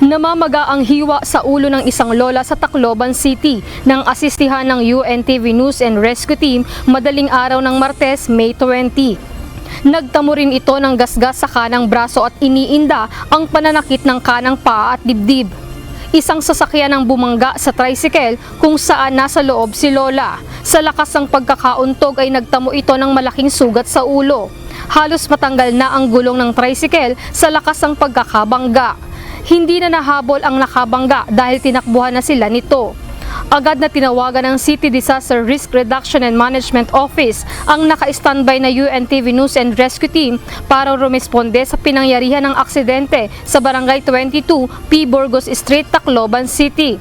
Namamaga ang hiwa sa ulo ng isang lola sa Tacloban City nang asistihan ng UNTV News and Rescue Team madaling araw ng Martes, May 20. Nagtamo rin ito ng gasgas sa kanang braso at iniinda ang pananakit ng kanang paa at dibdib. Isang sasakyan ang bumangga sa tricycle kung saan nasa loob si Lola. Sa lakas ng pagkakauntog ay nagtamo ito ng malaking sugat sa ulo. Halos matanggal na ang gulong ng tricycle sa lakas ng pagkakabangga. Hindi na nahabol ang nakabangga dahil tinakbuhan na sila nito. Agad na tinawagan ng City Disaster Risk Reduction and Management Office ang naka-standby na UNTV News and Rescue Team para rumesponde sa pinangyarihan ng aksidente sa Barangay 22, P. Burgos Street, Tacloban City.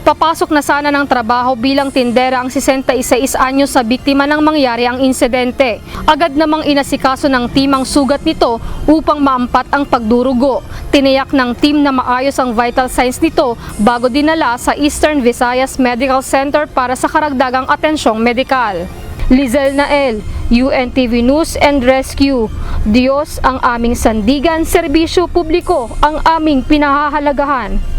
Papasok na sana ng trabaho bilang tindera ang 66 anyos sa biktima nang mangyari ang insidente. Agad namang inasikaso ng team ang sugat nito upang maampat ang pagdurugo. Tiniyak ng team na maayos ang vital signs nito bago dinala sa Eastern Visayas Medical Center para sa karagdagang atensyong medikal. Lizel Nael, UNTV News and Rescue. Diyos ang aming sandigan, serbisyo publiko ang aming pinahahalagahan.